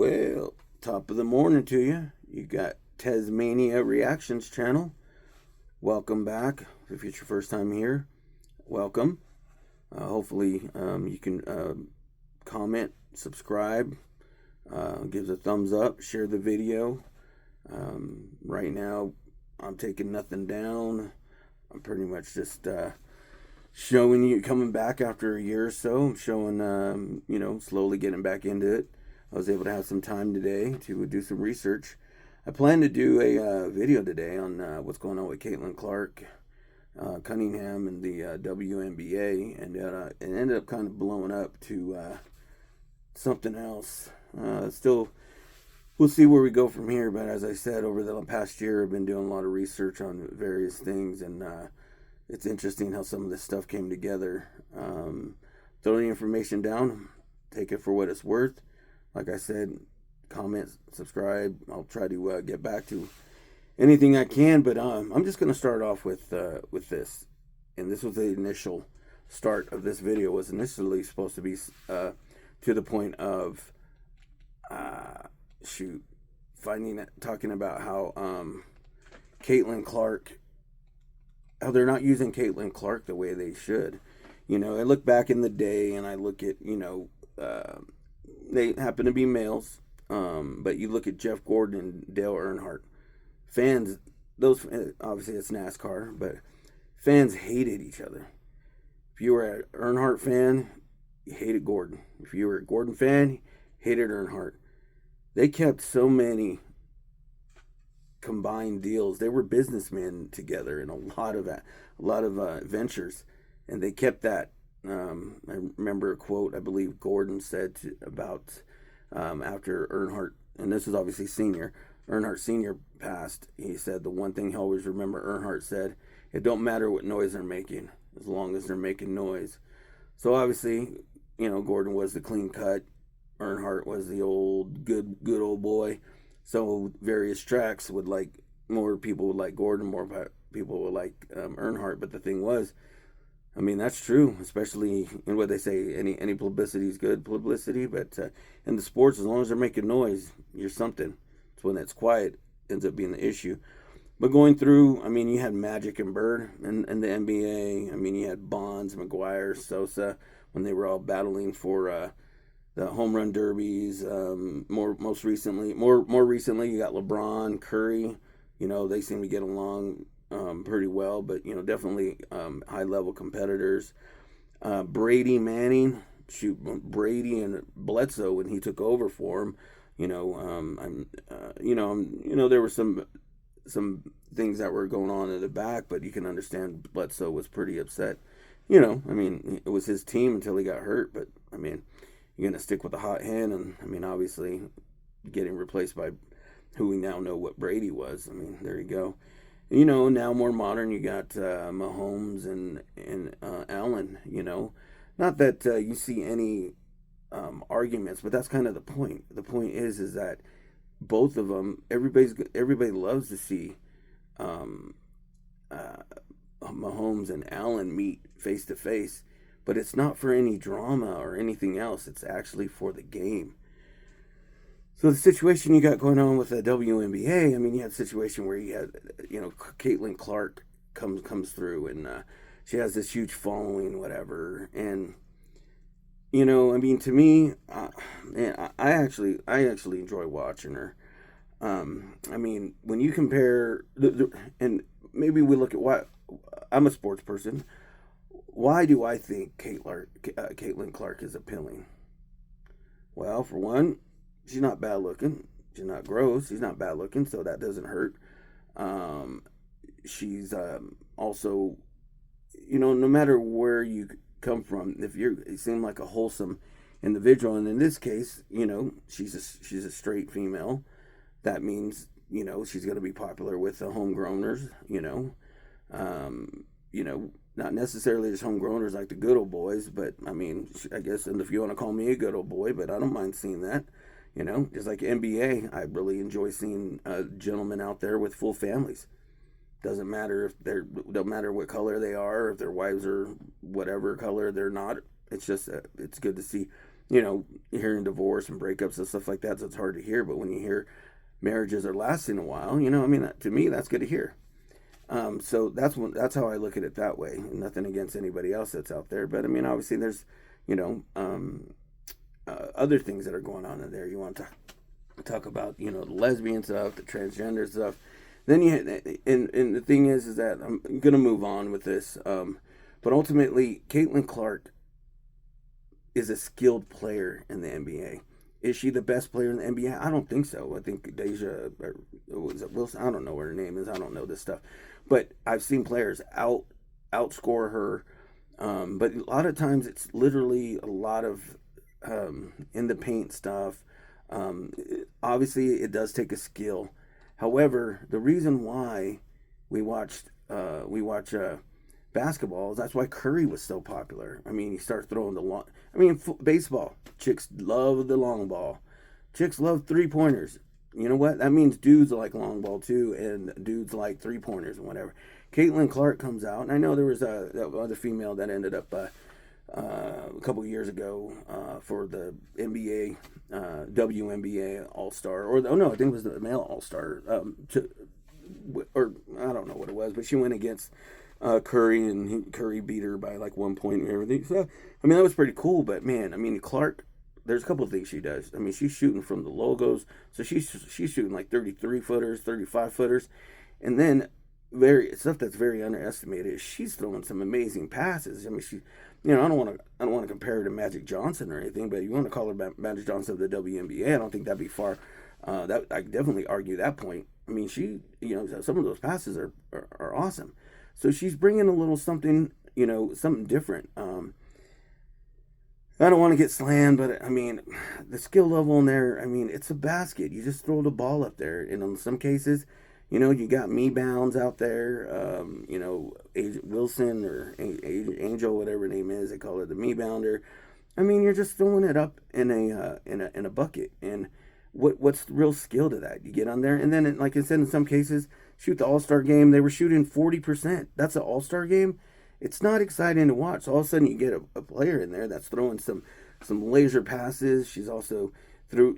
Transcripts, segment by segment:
Well, top of the morning to you. You got Tasmania Reactions channel. Welcome back. If it's your first time here, welcome. Hopefully, you can comment, subscribe, give us a thumbs up, share the video. Right now, I'm taking nothing down. I'm pretty much just showing you coming back after a year or so. I'm showing, slowly getting back into it. I was able to have some time today to do some research. I plan to do a video today on what's going on with Caitlin Clark, Cunningham, and the WNBA, and it ended up kind of blowing up to something else. Still, we'll see where we go from here. But as I said, over the past year, I've been doing a lot of research on various things, and it's interesting how some of this stuff came together. Throw the information down, take it for what it's worth. Like I said, comment, subscribe. I'll try to get back to anything I can, but I'm just going to start off with this. And this was the initial start of this video. It was initially supposed to be to the point of talking about how Caitlin Clark, how they're not using Caitlin Clark the way they should. I look back in the day and I look at they happen to be males, but you look at Jeff Gordon and Dale Earnhardt. Fans, those obviously it's NASCAR, but fans hated each other. If you were an Earnhardt fan, you hated Gordon. If you were a Gordon fan, you hated Earnhardt. They kept so many combined deals. They were businessmen together in a lot of ventures, and they kept that. I remember a quote I believe Gordon said about after Earnhardt, and this is obviously Earnhardt Sr. passed. He said the one thing he always remember Earnhardt said, it don't matter what noise they're making as long as they're making noise. So obviously, Gordon was the clean cut, Earnhardt was the old good old boy. So various tracks more people would like Gordon, more people would like Earnhardt. But the thing was, that's true, especially in what they say, any publicity is good publicity. But in the sports, as long as they're making noise, you're something. It's when it's quiet ends up being the issue. But going through, you had Magic and Bird in the NBA. You had Bonds, McGuire, Sosa, when they were all battling for the home run derbies. More recently, you got LeBron, Curry. They seem to get along pretty well, but definitely high level competitors. Brady, Manning, Brady and Bledsoe when he took over for him. There were some things that were going on in the back, but you can understand Bledsoe was pretty upset. It was his team until he got hurt, but you're gonna stick with the hot hand, and obviously getting replaced by who we now know what Brady was. There you go. Now more modern, you got Mahomes and Allen. Not that you see any arguments, but that's kind of the point. The point is that both of them, everybody loves to see Mahomes and Allen meet face to face, but it's not for any drama or anything else. It's actually for the game. So the situation you got going on with the WNBA, you had a situation where you had, Caitlin Clark comes through, and she has this huge following, whatever. And, to me, I actually enjoy watching her. When you compare, and maybe we look at why, I'm a sports person. Why do I think Caitlin Clark is appealing? Well, for one, she's not bad looking. She's not gross. She's not bad looking, so that doesn't hurt. She's also, no matter where you come from, you seem like a wholesome individual, and in this case, she's a straight female. That means she's going to be popular with the homegrowners. Not necessarily just homegrowners like the good old boys, but I guess, and if you want to call me a good old boy, but I don't mind seeing that. Just like NBA, I really enjoy seeing gentlemen out there with full families. Doesn't matter don't matter what color they are, if their wives are whatever color they're not. It's just it's good to see hearing divorce and breakups and stuff like that, so it's hard to hear. But when you hear marriages are lasting a while, to me, that's good to hear. So that's how I look at it that way. Nothing against anybody else that's out there, but I mean, obviously, there's other things that are going on in there. You want to talk about the lesbian stuff, the transgender stuff. Then and the thing is that I'm gonna move on with this. But ultimately, Caitlin Clark is a skilled player in the NBA. Is she the best player in the NBA? I don't think so. I think Deja, or was it Wilson? I don't know what her name is. I don't know this stuff. But I've seen players outscore her. But a lot of times it's literally a lot of in the paint stuff. Obviously, it does take a skill. However, the reason why we watch basketball, that's why Curry was so popular. I mean, you start throwing the long. I mean, baseball, chicks love the long ball. Chicks love 3-pointers. You know what? That means dudes like long ball too, and dudes like 3-pointers and whatever. Caitlin Clark comes out, and I know there was that other female that ended up a couple years ago for the NBA, WNBA All Star, or no, I think it was the male All Star. Or I don't know what it was, but she went against Curry, and Curry beat her by like 1 point and everything. So I mean, that was pretty cool. But man, I mean, Clark, there's a couple of things she does. I mean, she's shooting from the logos, so she's shooting like 33-footers, 35-footers, and then stuff that's very underestimated is she's throwing some amazing passes. I mean, I don't want to compare her to Magic Johnson or anything, but you want to call her Magic Johnson of the WNBA. I don't think that'd be far. That I could definitely argue that point. I mean, some of those passes are awesome. So she's bringing a little something, something different. I don't want to get slammed, but I mean, the skill level in there, I mean, it's a basket. You just throw the ball up there. And in some cases, you got me bounds out there. Wilson or Angel, whatever her name is, they call her the me bounder. I mean, you're just throwing it up in a bucket. And what's the real skill to that? You get on there, and then, like I said, in some cases, shoot the All-Star game. They were shooting 40%. That's an All-Star game. It's not exciting to watch. So all of a sudden, you get a player in there that's throwing some laser passes. She's also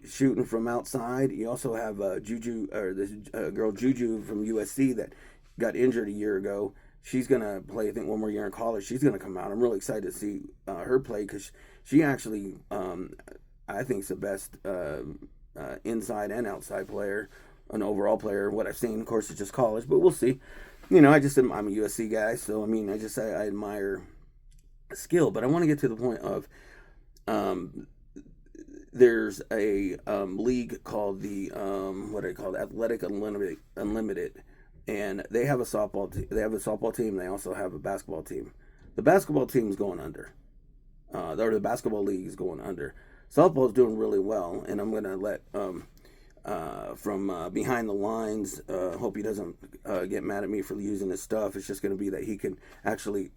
shooting from outside. You also have Juju, or this girl Juju from USC that got injured a year ago. She's gonna play, I think, one more year in college. She's gonna come out. I'm really excited to see her play, because she actually, I think, is the best inside and outside player, an overall player. What I've seen, of course, it's just college, but we'll see. I'm a USC guy, so I mean, I admire skill, but I want to get to the point of there's a league called the what I call Athletic Unlimited, and they have a softball team. They have a softball team. They also have a basketball team. The basketball team is going under. The basketball league is going under. Softball is doing really well, and I'm going to let from behind the lines. Hope he doesn't get mad at me for using his stuff. It's just going to be that he can actually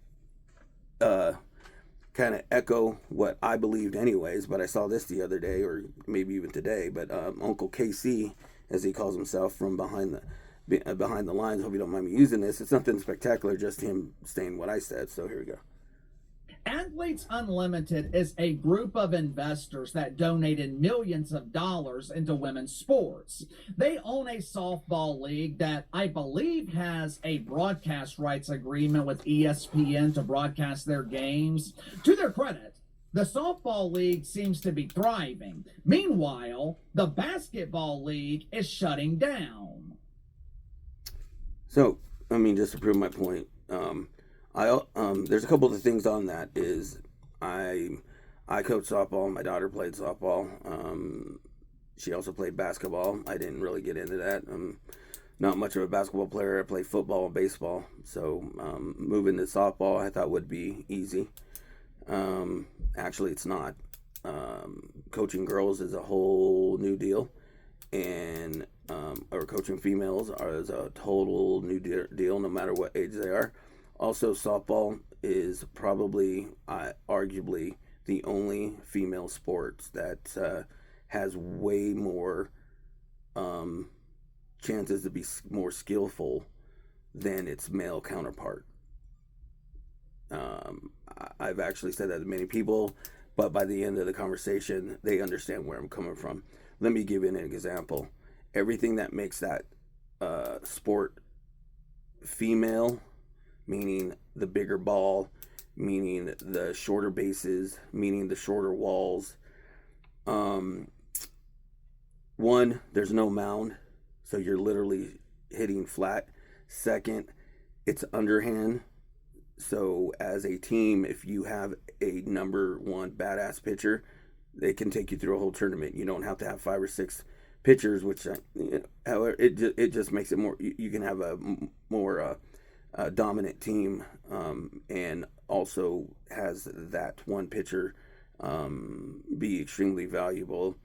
kind of echo what I believed anyways, but I saw this the other day, or maybe even today, but Uncle KC, as he calls himself, from behind the lines. Hope you don't mind me using this. It's nothing spectacular, just him saying what I said. So here we go. Athletes Unlimited is a group of investors that donated millions of dollars into women's sports. They own a softball league that I believe has a broadcast rights agreement with ESPN to broadcast their games. To their credit, the softball league seems to be thriving. Meanwhile, the basketball league is shutting down. So, I mean, just to prove my point, there's a couple of things on that. Is I coach softball. My daughter played softball. She also played basketball. I didn't really get into that. I'm not much of a basketball player. I play football and baseball. So moving to softball, I thought would be easy. Actually, it's not. Coaching girls is a whole new deal, and or coaching females is a total new deal, no matter what age they are. Also, softball is probably, arguably, the only female sport that has way more chances to be more skillful than its male counterpart. I've actually said that to many people, but by the end of the conversation, they understand where I'm coming from. Let me give you an example. Everything that makes that sport female, meaning the bigger ball, meaning the shorter bases, meaning the shorter walls. One, there's no mound, so you're literally hitting flat. Second, it's underhand. So as a team, if you have a number one badass pitcher, they can take you through a whole tournament. You don't have to have 5 or 6 pitchers, which, however, it just makes it more. You can have a more dominant team, and also has that one pitcher be extremely valuable.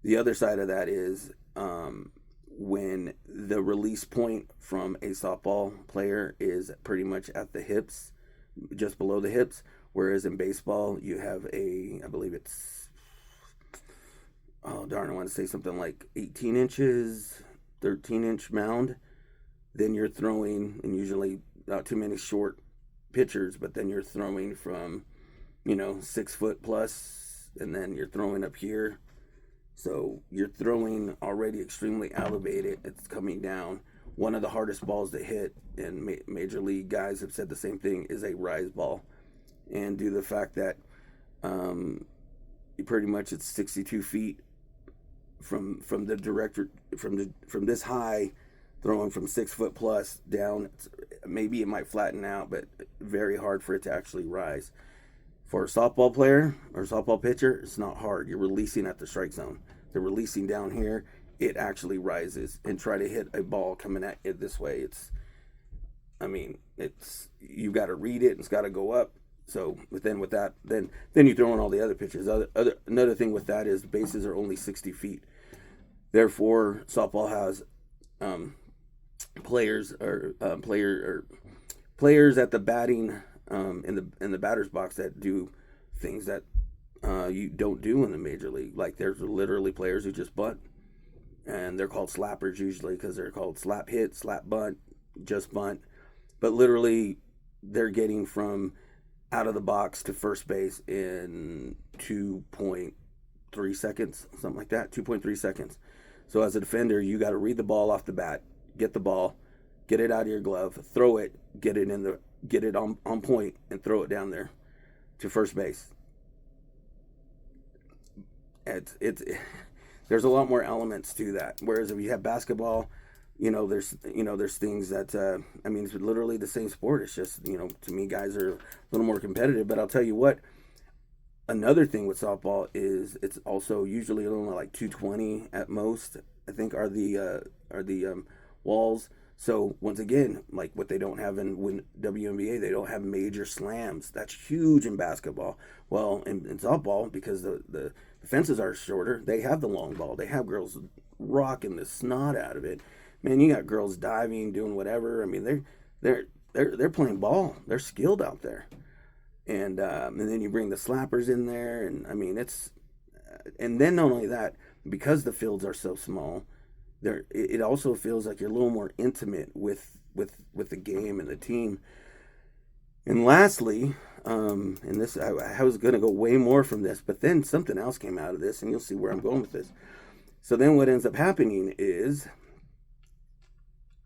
The other side of that is when the release point from a softball player is pretty much at the hips, just below the hips, whereas in baseball you have I believe it's, oh darn, I want to say something like 18 inches, 13-inch mound. Then you're throwing, and usually not too many short pitchers, but then you're throwing from, 6 foot plus, and then you're throwing up here. So you're throwing already extremely elevated. It's coming down. One of the hardest balls to hit, and major league guys have said the same thing, is a rise ball. And due to the fact that pretty much it's 62 feet from the director, from this high, throwing from 6 foot plus down, maybe it might flatten out, but very hard for it to actually rise. For a softball player or softball pitcher, it's not hard. You're releasing at the strike zone. They're releasing down here. It actually rises, and try to hit a ball coming at it this way. You got to read it. It's got to go up. So, but then with that, then you throw in all the other pitches. Another thing with that is the bases are only 60 feet. Therefore, softball has players at the batting, in the batter's box, that do things that you don't do in the major league. Like, there's literally players who just bunt, and they're called slappers usually because they're called slap hit, slap bunt, just bunt. But literally, they're getting from out of the box to first base in 2.3 seconds, something like that, 2.3 seconds. So as a defender, you got to read the ball off the bat, get the ball, get it out of your glove, throw it, get it on point, and throw it down there to first base. There's a lot more elements to that. Whereas if you have basketball, there's things that it's literally the same sport. It's just, to me, guys are a little more competitive. But I'll tell you what, another thing with softball is it's also usually only like 220 at most, I think, are the walls. So once again, like what they don't have in WNBA, they don't have major slams. That's huge in basketball. Well, in softball, because the fences are shorter, they have the long ball. They have girls rocking the snot out of it. Man, you got girls diving, doing whatever. I mean, they're playing ball. They're skilled out there. And then you bring the slappers in there, and and then not only that, because the fields are so small, it also feels like you're a little more intimate with the game and the team. And lastly, and this, I was going to go way more from this, but then something else came out of this, and you'll see where I'm going with this. So then what ends up happening is,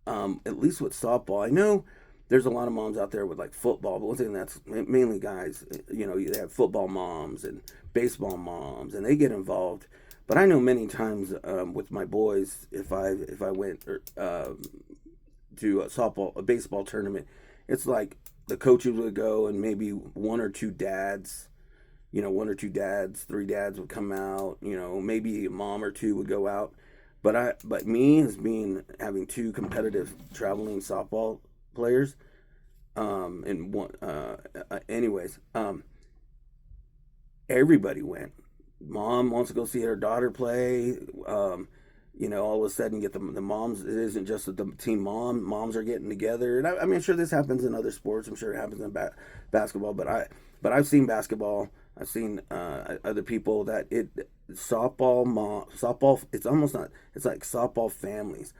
at least with softball, I know there's a lot of moms out there with like football, but one thing that's mainly guys, they have football moms and baseball moms, and they get involved. But I know many times with my boys, if I went to a baseball tournament, it's like the coaches would go, and maybe one or two dads, 3 dads would come out. Maybe a mom or two would go out. But me, as having 2 competitive traveling softball players, everybody went. Mom wants to go see her daughter play. All of a sudden, get the moms. It isn't just the team moms are getting together. And I'm sure this happens in other sports. I'm sure it happens in basketball. But I've seen basketball. I've seen other people that softball. It's almost not. It's like softball families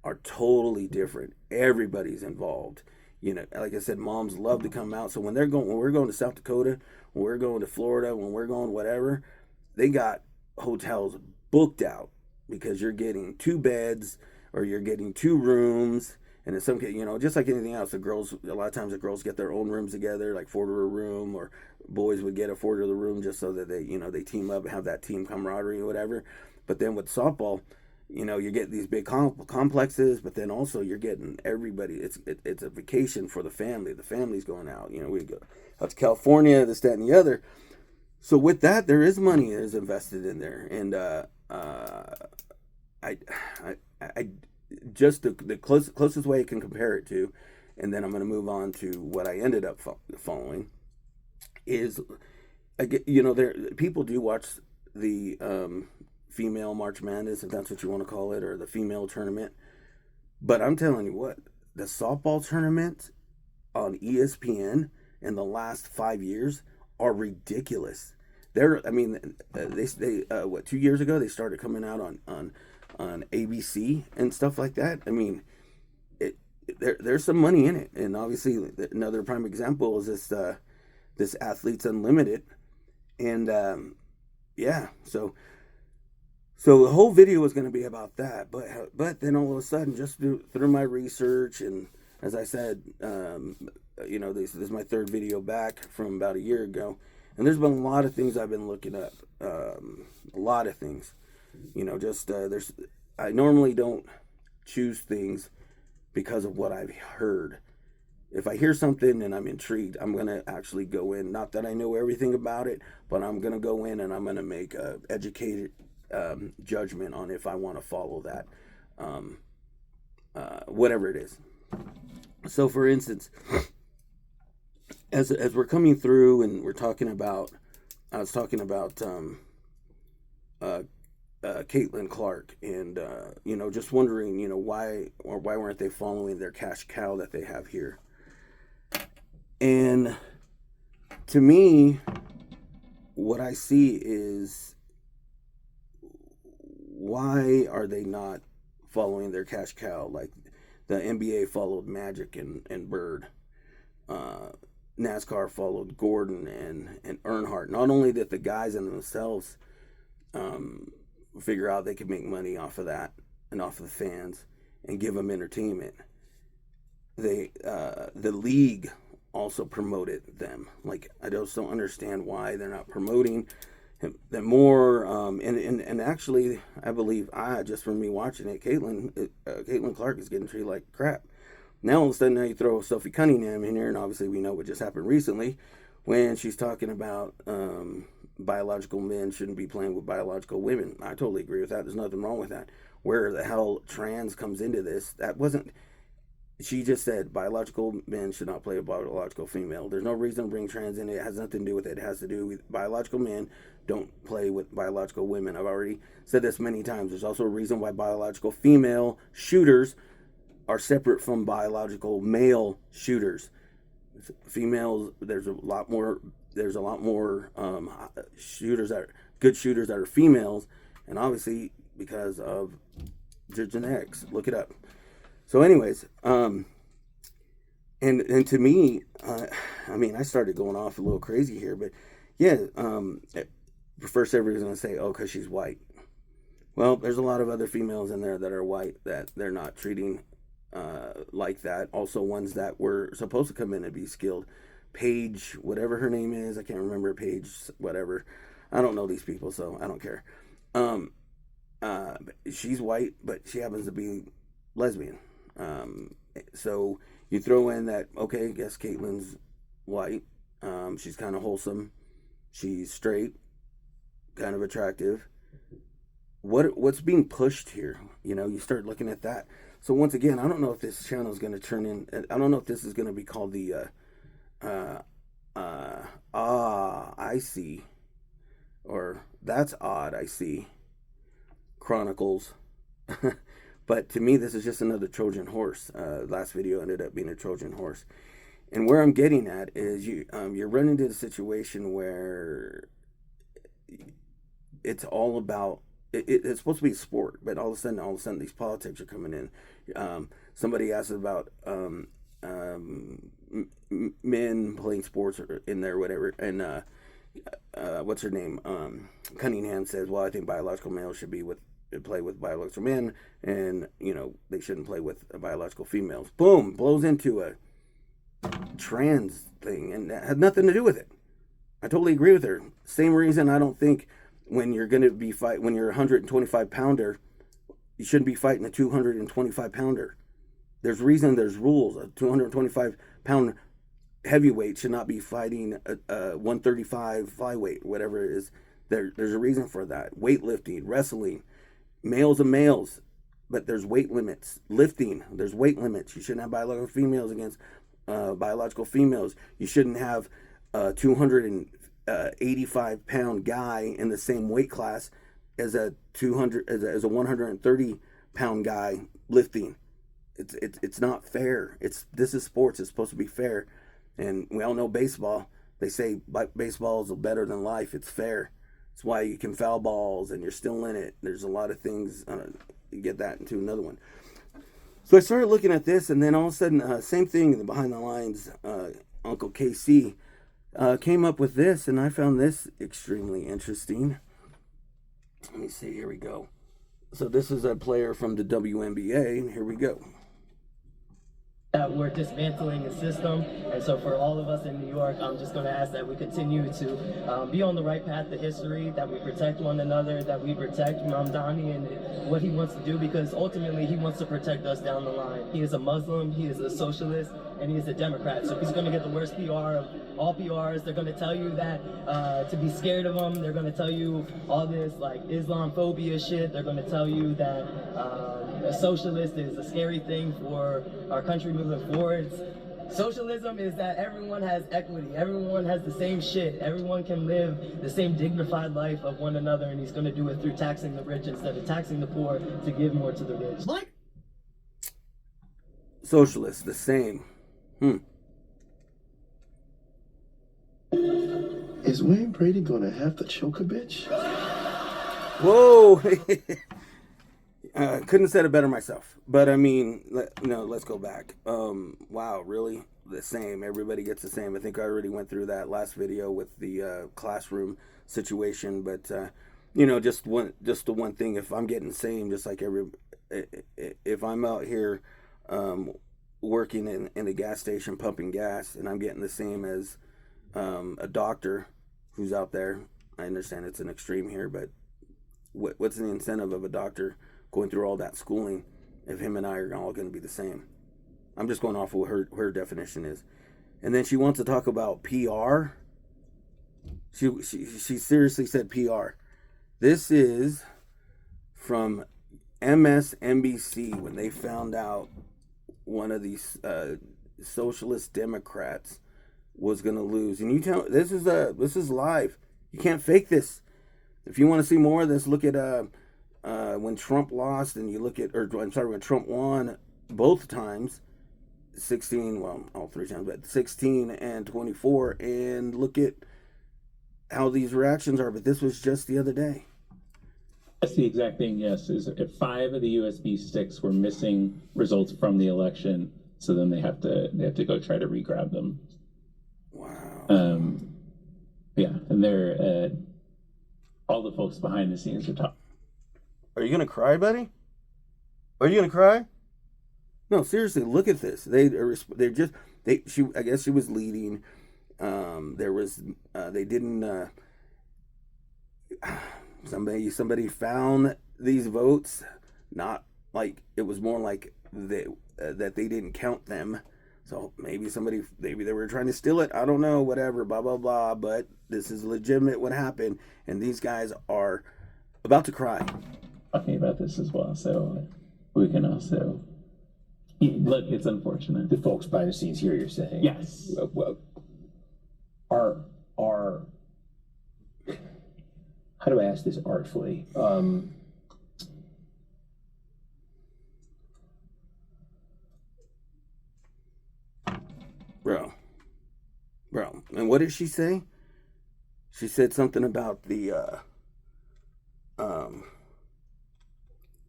are totally different. Everybody's involved. You know, like I said, moms love to come out. So when we're going to South Dakota, when we're going to Florida, when we're going whatever, they got hotels booked out because you're getting 2 beds or you're getting 2 rooms. And in some case, you know, just like anything else, a lot of times the girls get their own rooms together, like 4 to a room, or boys would get a 4 to the room just so that they team up and have that team camaraderie or whatever. But then with softball, you get these big complexes, but then also you're getting everybody. It's a vacation for the family. The family's going out. We go out to California, this, that, and the other. So with that, there is money that is invested in there, and I just the closest way I can compare it to, and then I'm going to move on to what I ended up following. Is there people do watch the female March Madness, if that's what you want to call it, or the female tournament. But I'm telling you what, the softball tournament on ESPN in the last 5 years are ridiculous. They 2 years ago they started coming out on ABC and stuff like that. I mean, there's some money in it, and obviously another prime example is this Athletes Unlimited, and yeah, so the whole video was going to be about that, but then all of a sudden, just through my research, and as I said, this is my 3rd video back from about a year ago, and there's been a lot of things I've been looking up, a lot of things, I normally don't choose things because of what I've heard. If I hear something and I'm intrigued, I'm going to actually go in. Not that I know everything about it, but I'm going to go in and I'm going to make an educated judgment on if I want to follow that, whatever it is. So, for instance, as we're coming through and I was talking about Caitlin Clark, and just wondering, why weren't they following their cash cow that they have here? And to me, what I see is, why are they not following their cash cow like the NBA followed Magic and Bird? NASCAR followed Gordon and Earnhardt. Not only did the guys in themselves figure out they could make money off of that and off of the fans and give them entertainment, the league also promoted them. Like, I just don't understand why they're not promoting them more. And actually, I believe, just from me watching it, Caitlin Clark is getting treated like crap. Now all of a sudden, now you throw Sophie Cunningham in here, and obviously we know what just happened recently when she's talking about biological men shouldn't be playing with biological women. I totally agree with that. There's nothing wrong with that. Where the hell trans comes into this? That wasn't. She just said biological men should not play with biological female. There's no reason to bring trans in. It has nothing to do with it. It has to do with biological men don't play with biological women. I've already said this many times. There's also a reason why biological female shooters are separate from biological male shooters. Females, there's a lot more shooters that are good shooters that are females, and obviously because of genetics. Look it up. So, anyways, and to me, I started going off a little crazy here, but yeah, first everybody's gonna say, oh, because she's white. Well, there's a lot of other females in there that are white that they're not treating like that. Also, ones that were supposed to come in and be skilled. Paige, whatever her name is, I can't remember. Paige, whatever. I don't know these people, so I don't care. She's white, but she happens to be lesbian. So you throw in that, okay, I guess Caitlin's white. She's kind of wholesome. She's straight, kind of attractive. What's being pushed here? You start looking at that. So once again, I don't know if this channel is going to turn in. I don't know if this is going to be called the I see, or that's odd, I see Chronicles. But to me, this is just another Trojan horse. Last video ended up being a Trojan horse. And where I'm getting at is you're running into a situation where it's all about, it's supposed to be a sport, but all of a sudden these politics are coming in. Somebody asked about men playing sports in there, whatever. And what's her name? Cunningham says, well, I think biological males should play with biological men, and they shouldn't play with biological females. Boom, blows into a trans thing, and that had nothing to do with it. I totally agree with her. Same reason I don't think when you're going to be when you're a 125 pounder, you shouldn't be fighting a 225 pounder. There's rules. A 225 pound heavyweight should not be fighting a 135 flyweight, whatever it is. There's a reason for that. Weightlifting, wrestling, males and males, but there's weight limits. Lifting, there's weight limits. You shouldn't have biological females against biological females. You shouldn't have a 285 pound guy in the same weight class as a 130 pound guy lifting. It's not fair. This is sports. It's supposed to be fair, and we all know baseball. They say baseball is better than life. It's fair. It's why you can foul balls and you're still in it. There's a lot of things. You get that into another one. So I started looking at this, and then all of a sudden, same thing. The Behind the Lines, Uncle KC came up with this, and I found this extremely interesting. Let me see. Here we go. So this is a player from the WNBA. Here we go. That we're dismantling the system, and so for all of us in New York, I'm just going to ask that we continue to be on the right path to history, that we protect one another, that we protect Mamdani and what he wants to do, because ultimately he wants to protect us down the line. He is a Muslim, he is a socialist, and he is a Democrat, so he's going to get the worst PR of all PRs. They're going to tell you that to be scared of him. They're going to tell you all this like Islamophobia shit. They're going to tell you that a socialist is a scary thing for our country moving forward. Socialism is that everyone has equity, everyone has the same shit, everyone can live the same dignified life of one another, and he's going to do it through taxing the rich instead of taxing the poor to give more to the rich. Socialists, the same. Is Wayne Brady gonna have to choke a bitch? Whoa! Couldn't have said it better myself. But I mean, let's go back. Wow, really? The same. Everybody gets the same. I think I already went through that last video with the classroom situation. But just the one thing. If I'm getting the same, just like if I'm out here working in a gas station pumping gas, and I'm getting the same as a doctor who's out there. I understand it's an extreme here, but what's the incentive of a doctor going through all that schooling if him and I are all going to be the same? I'm just going off of what her definition is. And then she wants to talk about PR. She seriously said PR. This is from MSNBC when they found out one of these socialist Democrats was going to lose. And you tell this is live. You can't fake this. If you want to see more of this, look at when Trump lost, and you look at, when Trump won both times, 16, well, all three times, but 16 and 24, and look at how these reactions are. But this was just the other day. That's the exact thing, yes. Is if 5 of the USB sticks were missing results from the election, so then they have to go try to re-grab them. Wow. Yeah, and they're all the folks behind the scenes are talking. Are you gonna cry, buddy? Are you gonna cry? No, seriously, look at this. I guess she was leading. They didn't. Somebody found these votes. Not like it was more like that they didn't count them. So maybe they were trying to steal it. I don't know, whatever, blah, blah, blah. But this is legitimate what happened. And these guys are about to cry. Talking about this as well. So we can also, look, it's unfortunate. The folks behind the scenes here, you're saying? Yes. Well, how do I ask this artfully? Bro. And what did she say? She said something about the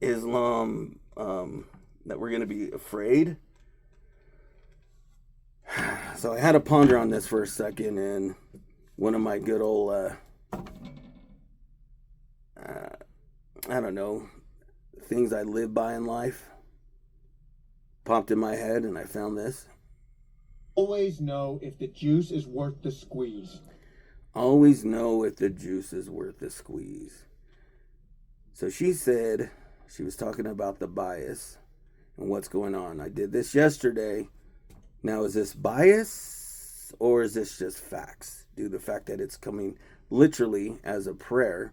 Islam, that we're going to be afraid. So I had to ponder on this for a second, and one of my good old, I don't know, things I live by in life popped in my head, and I found this. Always know if the juice is worth the squeeze. Always know if the juice is worth the squeeze. So she said, she was talking about the bias and what's going on. I did this yesterday. Now, is this bias or is this just facts? Due to the fact that it's coming literally as a prayer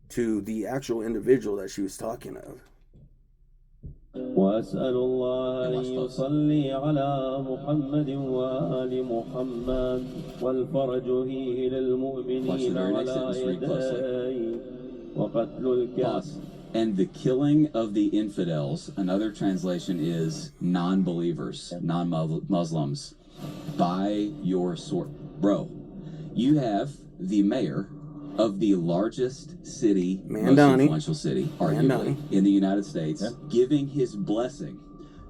to the actual individual that she was talking of. وأسأل الله أن يصلي على محمد وآل محمد والفرج فيه للمؤمنين على يديه وقتل الكافر. And the killing of the infidels, another translation is non-believers, non-Muslims, by your sword. Bro, you have the mayor of the largest city, most influential city, arguably, in the United States, giving his blessing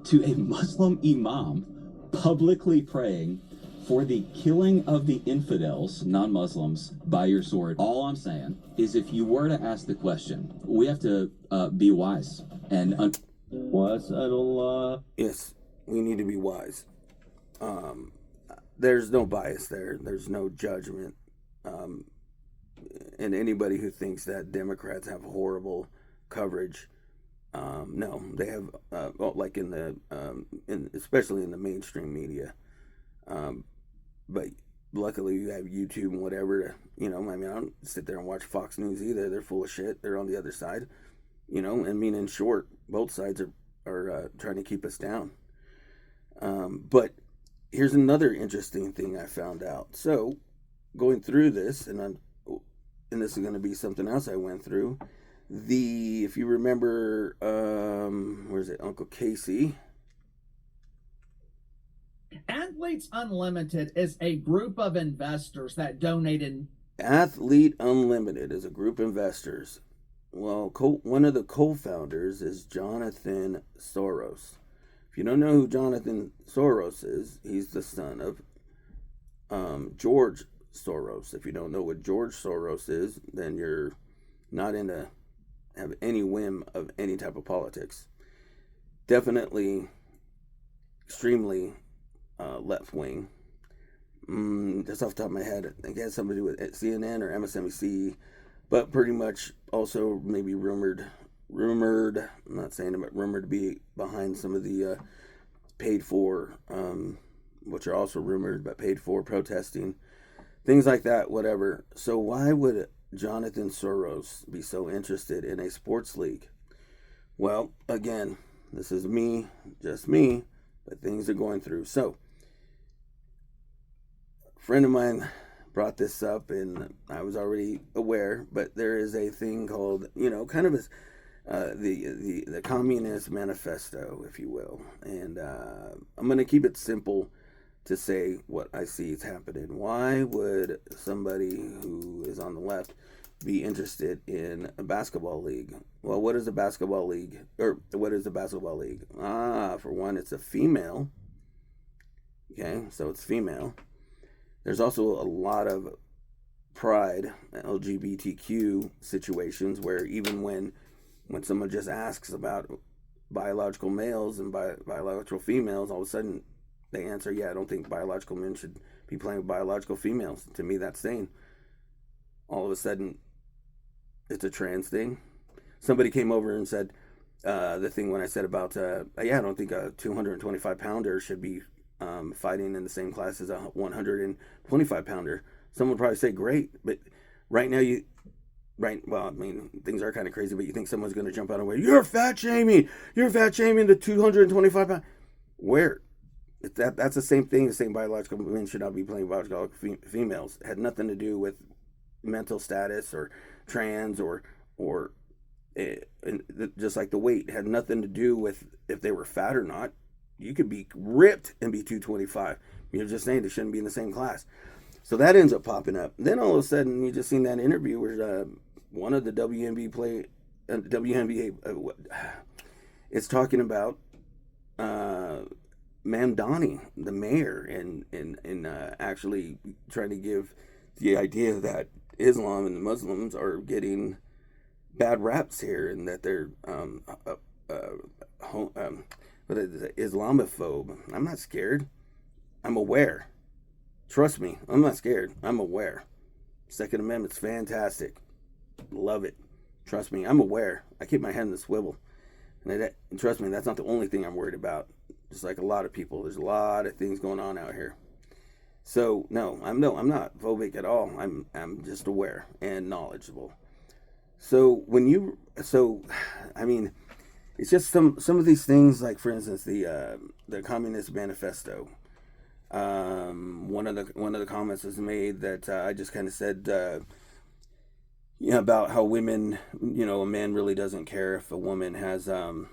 to a Muslim imam, publicly praying for the killing of the infidels, non-Muslims, by your sword. All I'm saying is, if you were to ask the question, we have to be wise. And yes, we need to be wise. There's no bias there. There's no judgment. And anybody who thinks that Democrats have horrible coverage, no, they have, like in the, especially in the mainstream media. But luckily you have YouTube and whatever to, I don't sit there and watch Fox News either. They're full of shit. They're on the other side, in short, both sides are trying to keep us down. But here's another interesting thing I found out. So going through this, and this is going to be something else I went through. If you remember, where's it? Uncle Casey. Athletes Unlimited is a group of investors that donated. Athlete Unlimited is a group of investors. Well, one of the co-founders is Jonathan Soros. If you don't know who Jonathan Soros is, he's the son of George Soros. If you don't know what George Soros is, then you're not have any whim of any type of politics. Definitely extremely left wing. Just off the top of my head, I guess something to do with CNN or MSNBC, but pretty much also maybe rumored, I'm not saying it, but rumored to be behind some of the paid for, which are also rumored, but paid for protesting, things like that, whatever. So why would Jonathan Soros be so interested in a sports league? Well, again, this is just me, but things are going through. So a friend of mine brought this up, and I was already aware, but there is a thing called, kind of as the Communist Manifesto, if you will. And I'm going to keep it simple to say what I see is happening. Why would somebody who is on the left be interested in a basketball league? Well, what is a basketball league? Or what is the basketball league? For one, it's a female. Okay, so it's female. There's also a lot of pride, LGBTQ situations where even when someone just asks about biological males and biological females, all of a sudden they answer, yeah, I don't think biological men should be playing with biological females. To me, that's saying all of a sudden it's a trans thing. Somebody came over and said the thing when I said about, I don't think a 225 pounder should be fighting in the same class as a 125 pounder. Someone would probably say, great, but right now things are kind of crazy, but you think someone's going to jump out and way, you're fat shaming the 225 pound. Where? That's the same thing. The same biological men should not be playing biological females. It had nothing to do with mental status or trans or just like the weight. It had nothing to do with if they were fat or not. You could be ripped and be 225. You're just saying they shouldn't be in the same class. So that ends up popping up. Then all of a sudden, you just seen that interview where one of the WNBA it's talking about Mamdani, the mayor, and actually trying to give the idea that Islam and the Muslims are getting bad raps here, and that they're what is it, Islamophobe. I'm not scared. I'm aware. Trust me, I'm not scared. I'm aware. Second Amendment's fantastic. Love it. Trust me, I'm aware. I keep my head in the swivel. And trust me, that's not the only thing I'm worried about. Just like a lot of people, there's a lot of things going on out here. So no, I'm not phobic at all. I'm just aware and knowledgeable. So I mean, it's just some of these things, like for instance the Communist Manifesto. One of the comments was made that I just kind of said, about how women, a man really doesn't care if a woman has her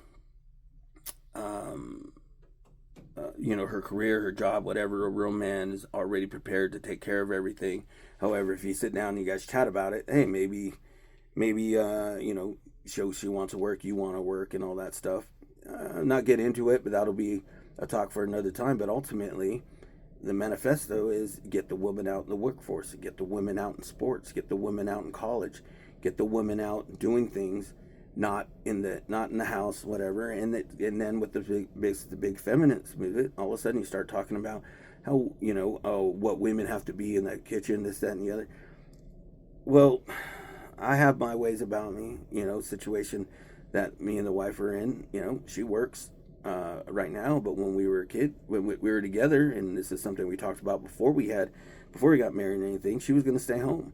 career, her job, whatever. A real man is already prepared to take care of everything. However, if you sit down and you guys chat about it, hey, maybe she wants to work, you want to work, and all that stuff. Not get into it, but that'll be a talk for another time. But ultimately, the manifesto is get the women out in the workforce, get the women out in sports, get the women out in college, get the women out doing things, not in the house, whatever. And then with the big feminist movement, all of a sudden you start talking about how what women have to be in that kitchen, this, that, and the other. Well, I have my ways about me, situation that me and the wife are in. She works right now, but when we were a kid, when we were together, and this is something we talked about before we got married and anything, she was going to stay home.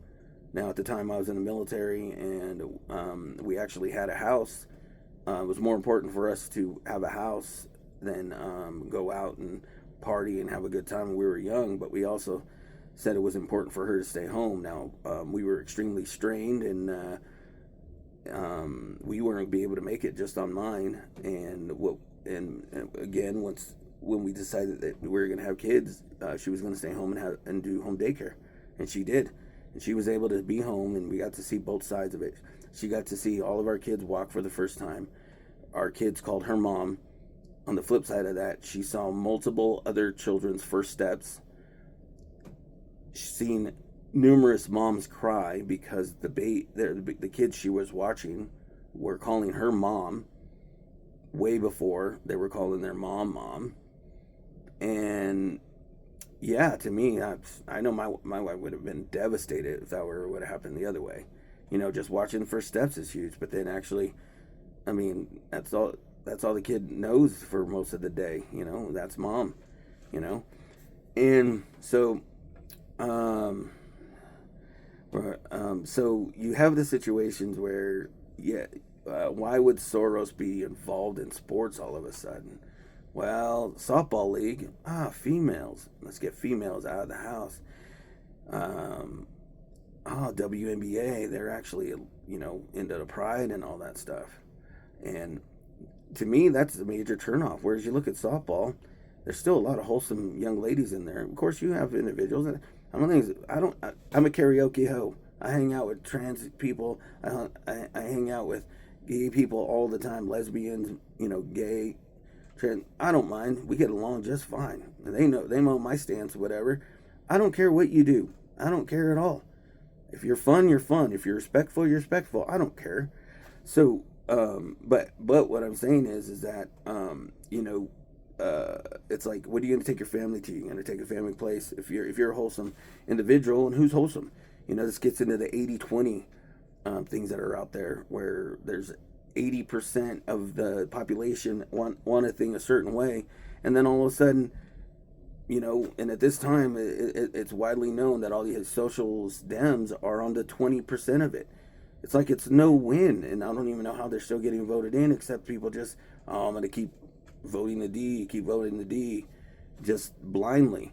Now, at the time, I was in the military, and we actually had a house. It was more important for us to have a house than go out and party and have a good time when we were young, but we also said it was important for her to stay home. Now, we were extremely strained, and we weren't going to be able to make it just on mine. And again, when we decided that we were going to have kids, she was going to stay home and do home daycare, and she did. And she was able to be home, and we got to see both sides of it. She got to see all of our kids walk for the first time. Our kids called her mom. On the flip side of that, she saw multiple other children's first steps. She's seen numerous moms cry because the kids she was watching were calling her mom way before they were calling their mom. And yeah, to me, I know my wife would have been devastated if that would have happened the other way. Just watching the first steps is huge, but then actually, I mean, that's all the kid knows for most of the day. That's mom. And so so you have the situations where, why would Soros be involved in sports all of a sudden? Well, softball league, females. Let's get females out of the house. WNBA, they're actually, into the pride and all that stuff. And to me, that's a major turnoff. Whereas you look at softball, there's still a lot of wholesome young ladies in there. Of course, you have individuals. And I'm a karaoke hoe. I hang out with trans people. I hang out with gay people all the time. Lesbians, gay. I don't mind. We get along just fine. They know my stance, whatever. I don't care what you do. I don't care at all. If you're fun, you're fun. If you're respectful, you're respectful. I don't care. So, but what I'm saying is that, it's like, what are you going to take your family to? You're going to take a family place if you're a wholesome individual. And who's wholesome? This gets into the 80-20 things that are out there, where there's 80% of the population want a thing a certain way, and then all of a sudden, and at this time, it's widely known that all these socials Dems are on the 20% of it. It's like it's no win, and I don't even know how they're still getting voted in, except people just, I'm going to keep voting the D, just blindly.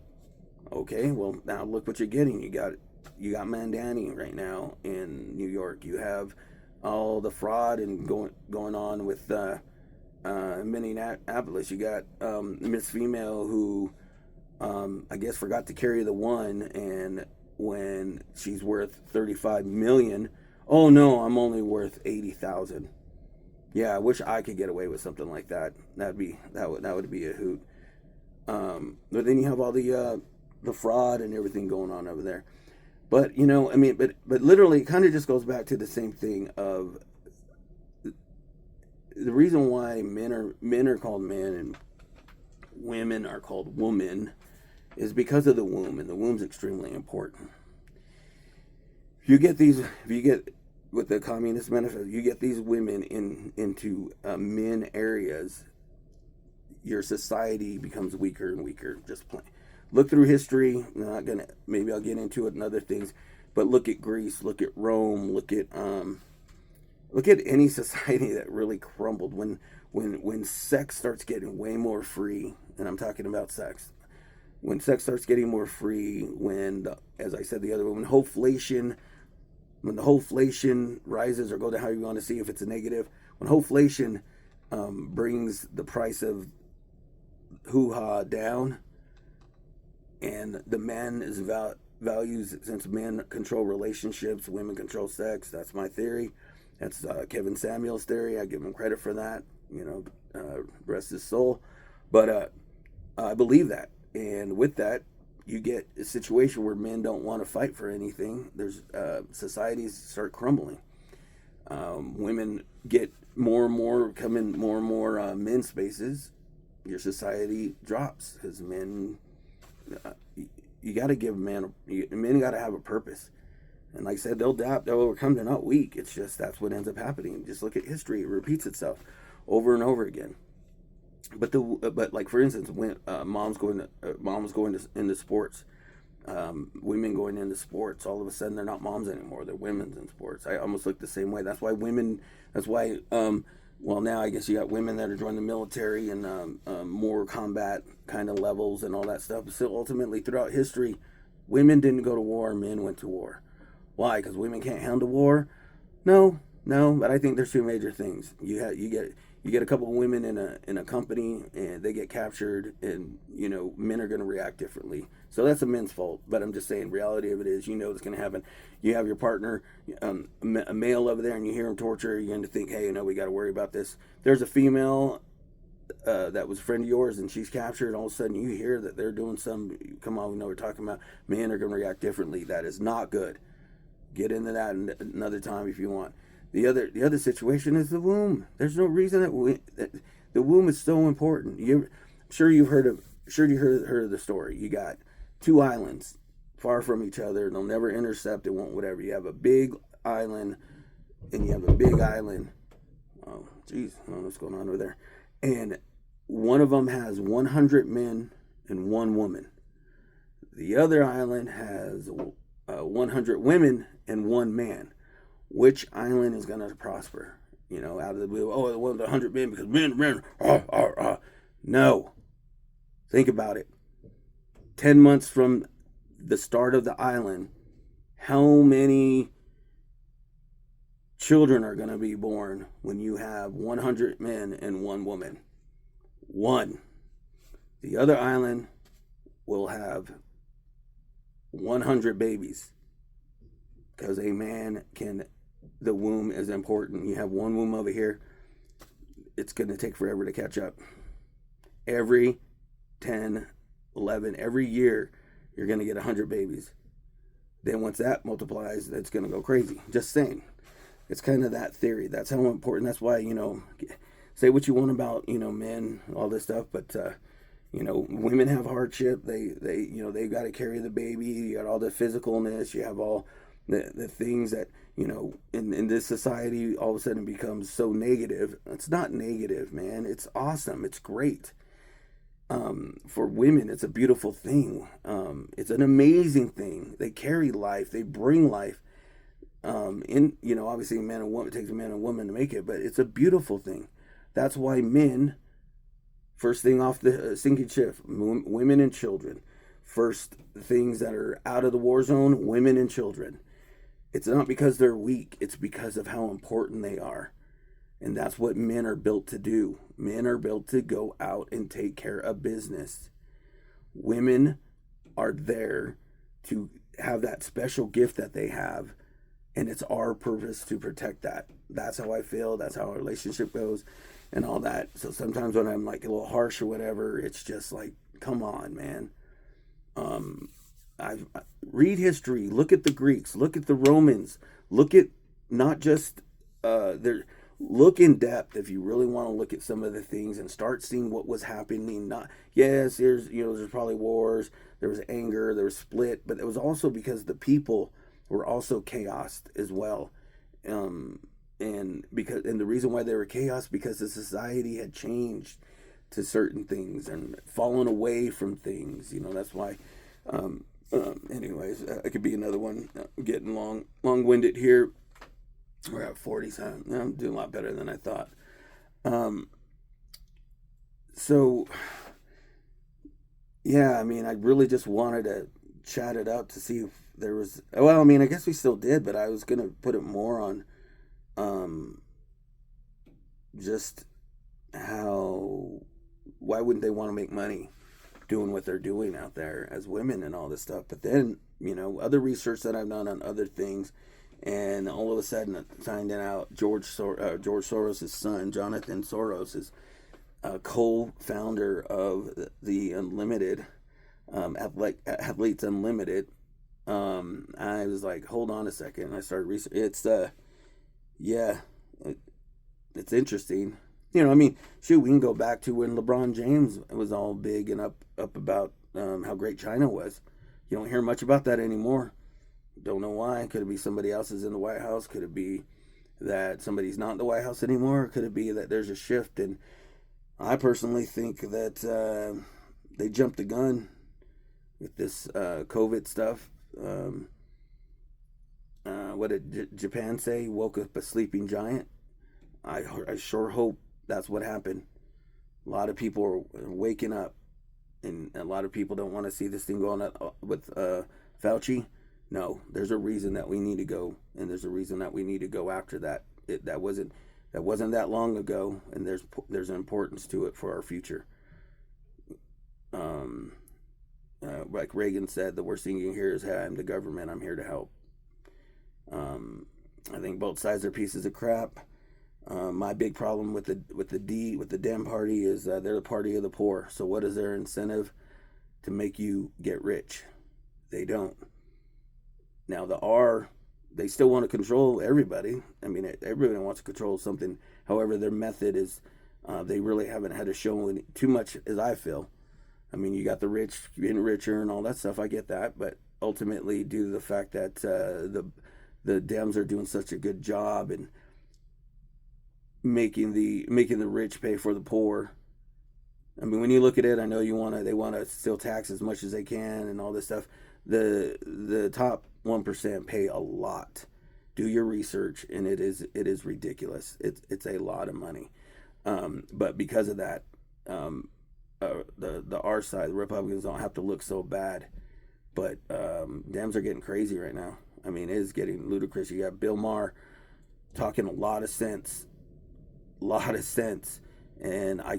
Okay, well, now look what you're getting. You got Mandani right now in New York. You have all the fraud and going on with Minneapolis. You got Miss Female who I guess forgot to carry the one, and when she's worth 35 million, oh no, I'm only worth 80,000. Yeah, I wish I could get away with something like that. That would be a hoot. But then you have all the fraud and everything going on over there. But you know, I mean, but literally, it kind of just goes back to the same thing of the reason why men are called men and women are called woman is because of the womb, and the womb's extremely important. If you get with the Communist Manifesto, you get these women into men areas, your society becomes weaker and weaker. Just plain. Look through history. I'm not gonna. Maybe I'll get into it and other things, but look at Greece. Look at Rome. Look at any society that really crumbled when sex starts getting way more free. And I'm talking about sex. When sex starts getting more free, as I said the other one, when the wholeflation rises or go to how you want to see if it's a negative, when wholeflation brings the price of hoo-ha down, and the man is values, since men control relationships, women control sex. That's my theory. That's Kevin Samuel's theory. I give him credit for that. You know, rest his soul. But I believe that, and with that, you get a situation where men don't want to fight for anything. There's societies start crumbling. Women get more and more men's spaces. Your society drops because men. You got to give men got to have a purpose, and like I said, they'll adapt, they'll overcome. They're not weak. It's just that's what ends up happening. Just look at history; it repeats itself over and over again. But like for instance, when moms going into sports, women going into sports, all of a sudden they're not moms anymore. They're women's in sports. I almost look the same way. That's why women. That's why. Well, now I guess you got women that are joining the military and more combat kind of levels and all that stuff. So ultimately, throughout history, women didn't go to war; men went to war. Why? Because women can't handle war? No. But I think there's two major things. You get a couple of women in a company and they get captured, and you know men are going to react differently. So that's a men's fault. But I'm just saying, reality of it is, you know it's going to happen. You have your partner, a male over there, and you hear him torture. You're going to think, hey, you know, we got to worry about this. There's a female that was a friend of yours, and she's captured. And all of a sudden, you hear that they're doing some. Come on, we know what we're talking about. Men are going to react differently. That is not good. Get into that another time if you want. The other situation is the womb. There's no reason that the womb is so important. I'm sure you heard of the story. You got two islands far from each other. They'll never intercept. It won't whatever. You have a big island, and you have a big island. Oh, geez, I don't know what's going on over there. And one of them has 100 men and one woman. The other island has 100 women and one man. Which island is going to prosper? You know, out of the blue, the one with 100 men, because men. No. Think about it. 10 months from the start of the island, how many children are going to be born when you have 100 men and one woman? One. The other island will have 100 babies, because a man the womb is important. You have one womb over here, it's going to take forever to catch up. Every 10, 11, every year, you're going to get 100 babies. Then once that multiplies, that's going to go crazy. Just saying. It's kind of that theory. That's how important. That's why, you know, say what you want about, you know, men, all this stuff, but, you know, women have hardship. They got to carry the baby. You got all the physicalness. You have all the things that, you know, in this society all of a sudden becomes so negative. It's not negative, man. It's awesome. It's great. For women, it's a beautiful thing. It's an amazing thing. They carry life. They bring life. Obviously, it takes a man and woman to make it, but it's a beautiful thing. That's why men, first thing off the sinking ship, women and children. First things that are out of the war zone, women and children. It's not because they're weak. It's because of how important they are. And that's what men are built to do. Men are built to go out and take care of business. Women are there to have that special gift that they have. And it's our purpose to protect that. That's how I feel. That's how our relationship goes and all that. So sometimes when I'm like a little harsh or whatever, it's just like, come on, man. I read history. Look at the Greeks. Look at the Romans. Look at not just their. Look in depth if you really want to look at some of the things and start seeing what was happening. Not yes, there's probably wars. There was anger. There was split, but it was also because the people were also chaos as well. And the reason why they were chaos because the society had changed to certain things and fallen away from things. That's why. Anyways, it could be another one. I'm getting long-winded here. We're at 40, so I'm doing a lot better than I thought. So, yeah, I mean, I really just wanted to chat it up to see if there was. Well, I mean, I guess we still did, but I was gonna put it more on, just how. Why wouldn't they want to make money doing what they're doing out there as women and all this stuff? But then, other research that I've done on other things. And all of a sudden, finding out George Soros' son, Jonathan Soros, is a co-founder of the Unlimited, Athletes Unlimited. I was like, hold on a second. And I started researching. It's interesting. I mean, shoot, we can go back to when LeBron James was all big and up about how great China was. You don't hear much about that anymore. Don't know why. Could it be somebody else is in the White House? Could it be that somebody's not in the White House anymore? Could it be that there's a shift? And I personally think that they jumped the gun with this COVID stuff. What did Japan say? Woke up a sleeping giant. I sure hope that's what happened. A lot of people are waking up, and a lot of people don't want to see this thing going on with Fauci. No, there's a reason that we need to go, and there's a reason that we need to go after that. That wasn't that long ago, and there's an importance to it for our future. Like Reagan said, the worst thing you can hear is, "Hey, I'm the government. I'm here to help." I think both sides are pieces of crap. My big problem with the Dem party is they're the party of the poor. So what is their incentive to make you get rich? They don't. Now the R, they still want to control everybody. I mean, everybody wants to control something. However, their method is, they really haven't had to show too much, as I feel. I mean, you got the rich getting richer and all that stuff. I get that, but ultimately, due to the fact that the Dems are doing such a good job in making the rich pay for the poor. I mean, when you look at it, I know they want to still tax as much as they can and all this stuff. The top 1% pay a lot. Do your research, and it is ridiculous. It's a lot of money. But because of that, the R side, the Republicans don't have to look so bad. But Dems are getting crazy right now. I mean, it is getting ludicrous. You got Bill Maher talking a lot of sense, and I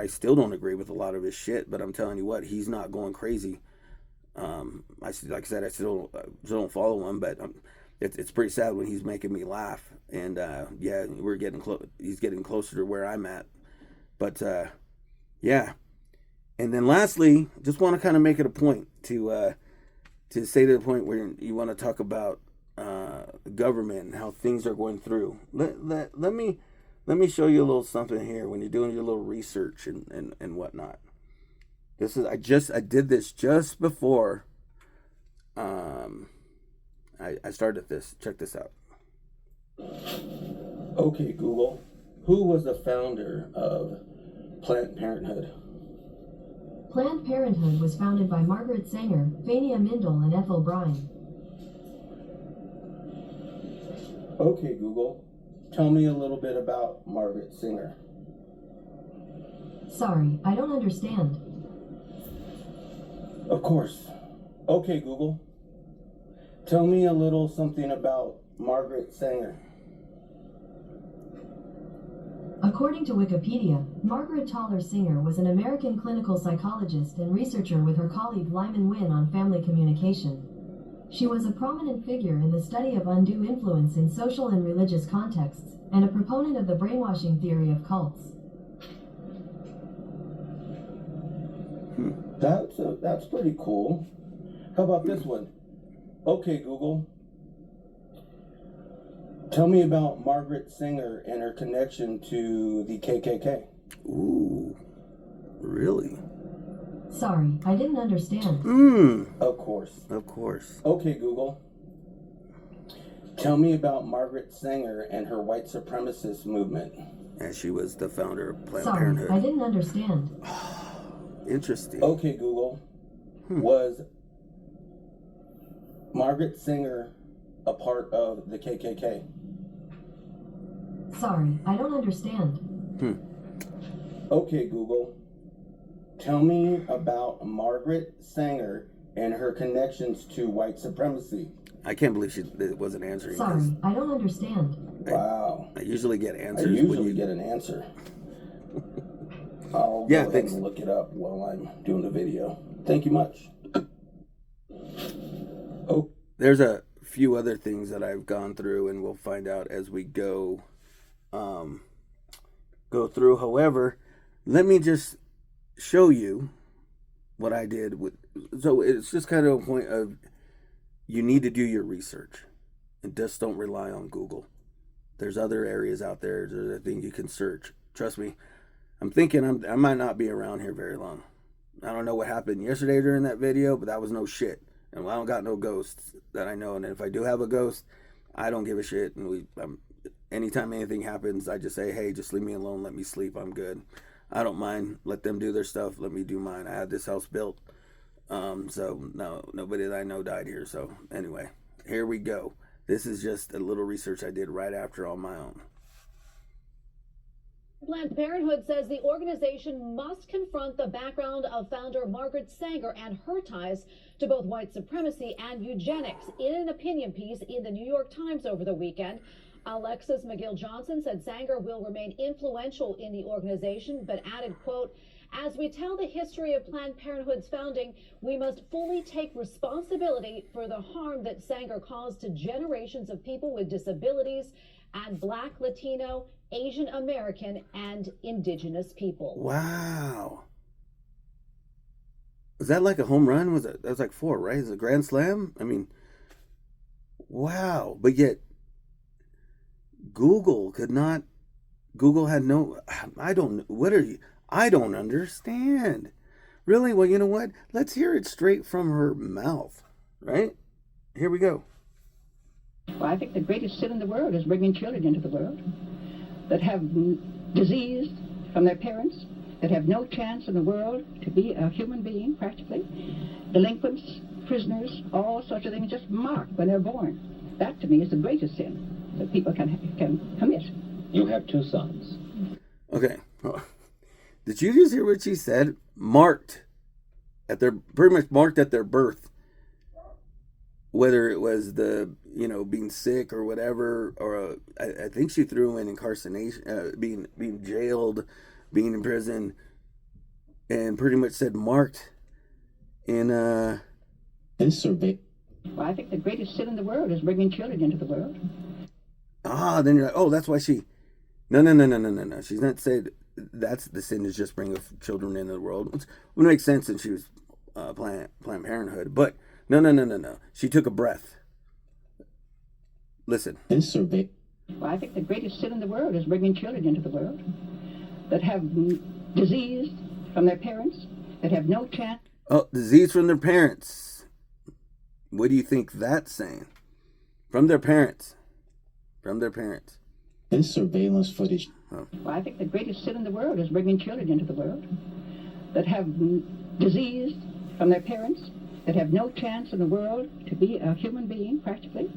still don't agree with a lot of his shit. But I'm telling you what, he's not going crazy. Like I said, I still don't follow him, but it's pretty sad when he's making me laugh. And yeah, we're getting close. He's getting closer to where I'm at. But yeah. And then lastly, just want to kind of make it a point to say to the point where you want to talk about government and how things are going through. Let me show you a little something here when you're doing your little research and whatnot. I did this just before I started this. Check this out. Okay, Google. Who was the founder of Planned Parenthood? Planned Parenthood was founded by Margaret Sanger, Fania Mindel, and Ethel Bryan. Okay, Google. Tell me a little bit about Margaret Sanger. Sorry, I don't understand. Of course. Okay, Google. Tell me a little something about Margaret Sanger. According to Wikipedia, Margaret Toller Singer was an American clinical psychologist and researcher with her colleague Lyman Wynne on family communication. She was a prominent figure in the study of undue influence in social and religious contexts, and a proponent of the brainwashing theory of cults. That's pretty cool. How about this one? Okay, Google. Tell me about Margaret Sanger and her connection to the KKK. Ooh, really? Sorry, I didn't understand. Of course. Of course. Okay, Google. Tell me about Margaret Sanger and her white supremacist movement. And she was the founder of Planned Sorry, Parenthood. I didn't understand. Interesting. Okay, Google. Was Margaret Sanger a part of the KKK? Sorry, I don't understand. Okay, Google. Tell me about Margaret Sanger and her connections to white supremacy. I can't believe she wasn't answering. Sorry, I don't understand. Wow. I usually get answers. I usually get an answer. I'll go ahead and look it up while I'm doing the video. Thank you much. Oh, there's a few other things that I've gone through, and we'll find out as we go through. However, let me just show you what I did with. So it's just kind of a point of you need to do your research, and just don't rely on Google. There's other areas out there that I think you can search. Trust me, I'm thinking I might not be around here very long. I don't know what happened yesterday during that video, but that was no shit. And I don't got no ghosts that I know. And if I do have a ghost, I don't give a shit. And anytime anything happens, I just say, hey, just leave me alone. Let me sleep. I'm good. I don't mind. Let them do their stuff. Let me do mine. I had this house built. So no, nobody that I know died here. So anyway, here we go. This is just a little research I did right after on my own. Planned Parenthood says the organization must confront the background of founder Margaret Sanger and her ties to both white supremacy and eugenics. In an opinion piece in the New York Times over the weekend, Alexis McGill-Johnson said Sanger will remain influential in the organization, but added, quote, as we tell the history of Planned Parenthood's founding, we must fully take responsibility for the harm that Sanger caused to generations of people with disabilities and Black, Latino, Asian American, and Indigenous people. Wow. Was that like a home run? That was like 4, right? Is it a grand slam? I mean, wow. But yet, Google had no, I don't understand. Really? Well, you know what? Let's hear it straight from her mouth, right? Here we go. Well, I think the greatest sin in the world is bringing children into the world that have disease from their parents, that have no chance in the world to be a human being, practically. Delinquents, prisoners, all sorts of things just marked when they're born. That, to me, is the greatest sin that people can commit. You have 2 sons. Okay. Did you just hear what she said? Pretty much marked at their birth. Whether it was being sick or whatever, or I think she threw in incarceration, being jailed, being in prison, and pretty much said marked in survey. Well, I think the greatest sin in the world is bringing children into the world. Then you're like, oh, that's why she. No. She's not saying that's the sin is just bringing children into the world. Which would make sense since she was Planned Parenthood, but. No. She took a breath. Listen. Well, I think the greatest sin in the world is bringing children into the world that have disease from their parents, that have no chance. Oh, disease from their parents. What do you think that's saying? From their parents. In surveillance footage. Oh. Well, I think the greatest sin in the world is bringing children into the world that have disease from their parents, that have no chance in the world to be a human being, practically.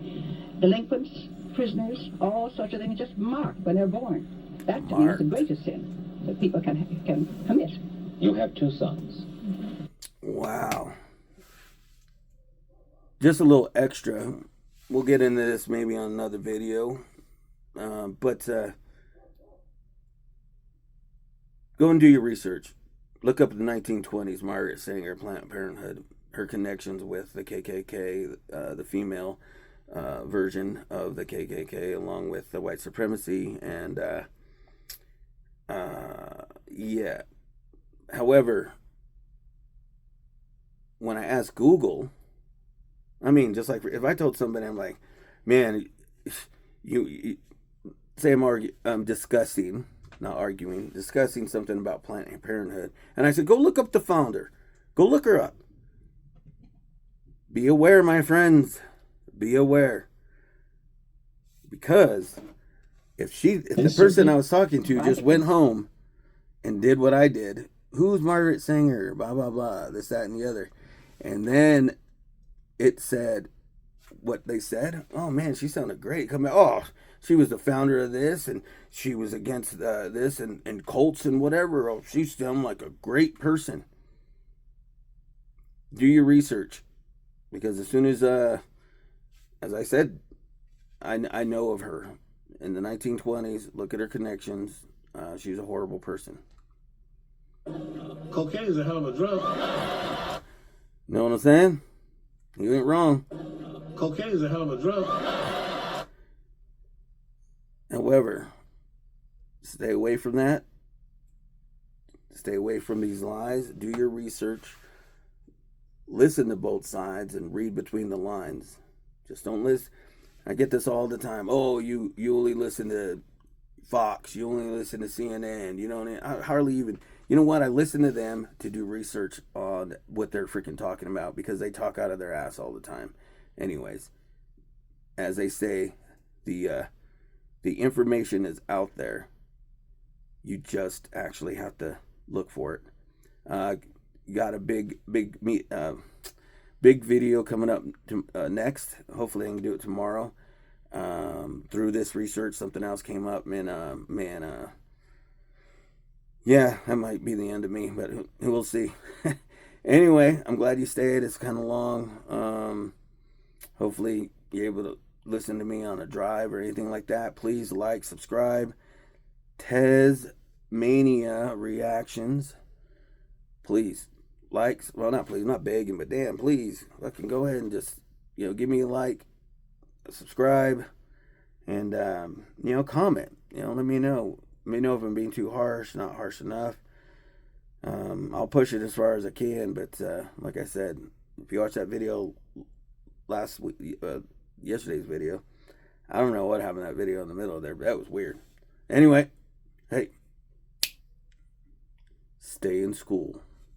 Delinquents, prisoners, all sorts of things just marked when they're born. That, to me, is the greatest sin that people can commit. You have 2 sons. Wow. Just a little extra. We'll get into this maybe on another video. But go and do your research. Look up the 1920s Margaret Sanger, Planned Parenthood. Her connections with the KKK, the female version of the KKK, along with the white supremacy, and yeah. However, when I asked Google, I mean, just like if I told somebody, I'm like, man, you say I'm discussing, not arguing, discussing something about Planned Parenthood. And I said, go look up the founder. Go look her up. Be aware, my friends. Be aware. Because if the person I was talking to just went home and did what I did, who's Margaret Sanger, blah, blah, blah, this, that, and the other. And then it said what they said. Oh, man, she sounded great. She was the founder of this, and she was against this and cults and whatever. Oh, she sounded like a great person. Do your research. Because as soon as I said, I know of her. In the 1920s, look at her connections. She's a horrible person. Cocaine is a hell of a drug. Know what I'm saying? You ain't wrong. Cocaine is a hell of a drug. However, stay away from that. Stay away from these lies. Do your research. Listen to both sides and read between the lines. Just don't listen. I get this all the time. Oh, you only listen to Fox. You only listen to CNN. You know, I hardly even... You know what? I listen to them to do research on what they're freaking talking about because they talk out of their ass all the time. Anyways, as they say, the information is out there. You just actually have to look for it. Got a big video coming up next. Hopefully I can do it tomorrow. Through this research, something else came up, yeah, that might be the end of me, but we'll see. Anyway, I'm glad you stayed. It's kind of long. Hopefully you're able to listen to me on a drive or anything like that. Please like, subscribe. Tasmania Reactions. Please. Likes. Well, not please. I'm not begging, but damn, please. Fucking go ahead and just, give me a like, subscribe, and, comment. Let me know. Let me know if I'm being too harsh, not harsh enough. I'll push it as far as I can, but like I said, if you watched that video last week, yesterday's video, I don't know what happened to that video in the middle there, but that was weird. Anyway, hey, stay in school.